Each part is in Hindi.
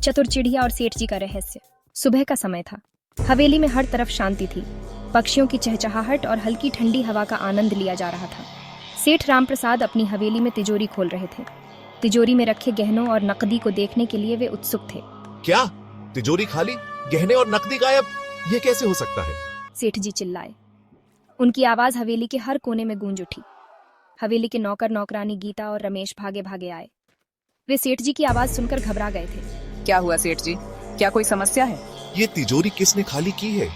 चतुर चिड़िया और सेठ जी का रहस्य। सुबह का समय था। हवेली में हर तरफ शांति थी। पक्षियों की चहचहाहट और हल्की ठंडी हवा का आनंद लिया जा रहा था। सेठ रामप्रसाद अपनी हवेली में तिजोरी खोल रहे थे। तिजोरी में रखे गहनों और नकदी को देखने के लिए वे उत्सुक थे। क्या तिजोरी खाली, गहने और नकदी गायब? ये कैसे हो सकता है? सेठ जी चिल्लाए। उनकी आवाज हवेली के हर कोने में गूंज उठी। हवेली के नौकर नौकरानी गीता और रमेश भागे भागे आए। वे सेठ जी की आवाज सुनकर घबरा गए थे। क्या हुआ सेठ जी? क्या कोई समस्या है? ये तिजोरी किसने खाली की है?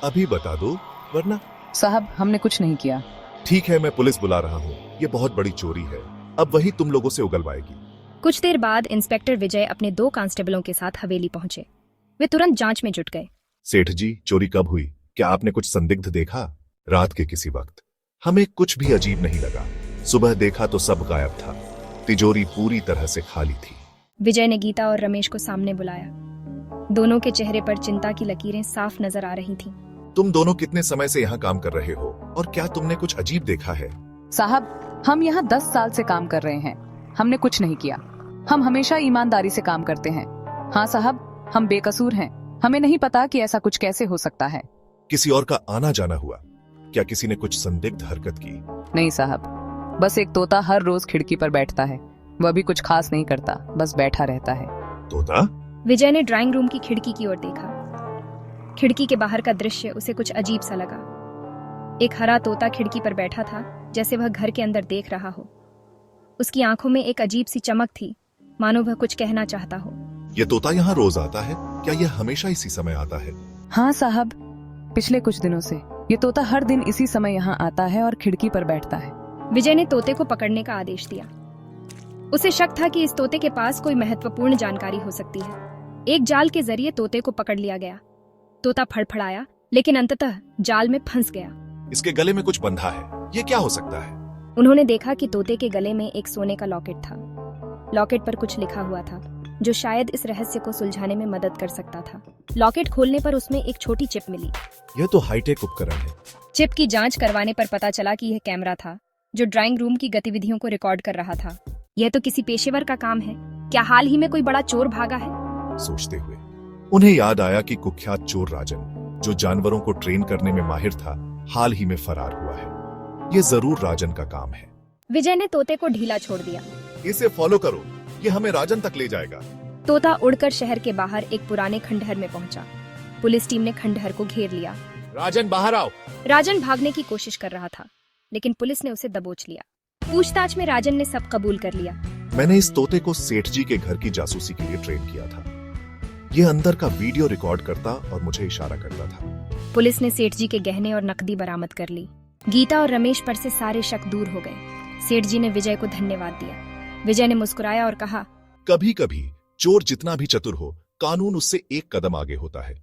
अभी बता दो, वरना। साहब, हमने कुछ नहीं किया। ठीक है, मैं पुलिस बुला रहा हूँ। ये बहुत बड़ी चोरी है, अब वही तुम लोगों से उगलवाएगी। कुछ देर बाद इंस्पेक्टर विजय अपने 2 कांस्टेबलों के साथ हवेली पहुंचे। वे तुरंत जांच में जुट गए। सेठ जी, चोरी कब हुई? क्या आपने कुछ संदिग्ध देखा? रात के किसी वक्त। हमें कुछ भी अजीब नहीं लगा। सुबह देखा तो सब गायब था। तिजोरी पूरी तरह से खाली थी। विजय ने गीता और रमेश को सामने बुलाया। दोनों के चेहरे पर चिंता की लकीरें साफ नजर आ रही थीं। तुम दोनों कितने समय से यहाँ काम कर रहे हो और क्या तुमने कुछ अजीब देखा है? साहब, हम यहाँ 10 साल से काम कर रहे हैं। हमने कुछ नहीं किया। हम हमेशा ईमानदारी से काम करते हैं। हाँ साहब, हम बेकसूर हैं। हमें नहीं पता कि ऐसा कुछ कैसे हो सकता है। किसी और का आना जाना हुआ? क्या किसी ने कुछ संदिग्ध हरकत की? नहीं साहब, बस एक तोता हर रोज खिड़की पर बैठता है। वह भी कुछ खास नहीं करता, बस बैठा रहता है। तोता? विजय ने ड्राइंग रूम की खिड़की की ओर देखा। खिड़की के बाहर का दृश्य उसे कुछ अजीब सा लगा। एक हरा तोता खिड़की पर बैठा था, जैसे वह घर के अंदर देख रहा हो। उसकी आंखों में एक अजीब सी चमक थी, मानो वह कुछ कहना चाहता हो। ये तोता यहाँ रोज आता है? क्या यह हमेशा इसी समय आता है? हाँ साहब, पिछले कुछ दिनों से ये तोता हर दिन इसी समय यहाँ आता है और खिड़की पर बैठता है। विजय ने तोते को पकड़ने का आदेश दिया। उसे शक था कि इस तोते के पास कोई महत्वपूर्ण जानकारी हो सकती है। एक जाल के जरिए तोते को पकड़ लिया गया। तोता फड़फड़ाया, लेकिन अंततः जाल में फंस गया। इसके गले में कुछ बंधा है, ये क्या हो सकता है? उन्होंने देखा कि तोते के गले में एक सोने का लॉकेट था। लॉकेट पर कुछ लिखा हुआ था, जो शायद इस रहस्य को सुलझाने में मदद कर सकता था। लॉकेट खोलने पर उसमें एक छोटी चिप मिली। यह तो हाईटेक उपकरण है। चिप की जांच करवाने पर पता चला कि यह कैमरा था, जो ड्राइंग रूम की गतिविधियों को रिकॉर्ड कर रहा था। यह तो किसी पेशेवर का काम है। क्या हाल ही में कोई बड़ा चोर भागा है? सोचते हुए उन्हें याद आया कि कुख्यात चोर राजन, जो जानवरों को ट्रेन करने में माहिर था, हाल ही में फरार हुआ है। ये जरूर राजन का काम है। विजय ने तोते को ढीला छोड़ दिया। इसे फॉलो करो, ये हमें राजन तक ले जाएगा। तोता उड़कर शहर के बाहर एक पुराने खंडहर में पहुंचा। पुलिस टीम ने खंडहर को घेर लिया। राजन, बाहर आओ। राजन भागने की कोशिश कर रहा था, लेकिन पुलिस ने उसे दबोच लिया। पूछताछ में राजन ने सब कबूल कर लिया। मैंने इस तोते को सेठ जी के घर की जासूसी के लिए ट्रेन किया था। ये अंदर का वीडियो रिकॉर्ड करता और मुझे इशारा करता था। पुलिस ने सेठ जी के गहने और नकदी बरामद कर ली। गीता और रमेश पर से सारे शक दूर हो गए। सेठ जी ने विजय को धन्यवाद दिया। विजय ने मुस्कुराया और कहा, कभी कभी चोर जितना भी चतुर हो, कानून उससे एक कदम आगे होता है।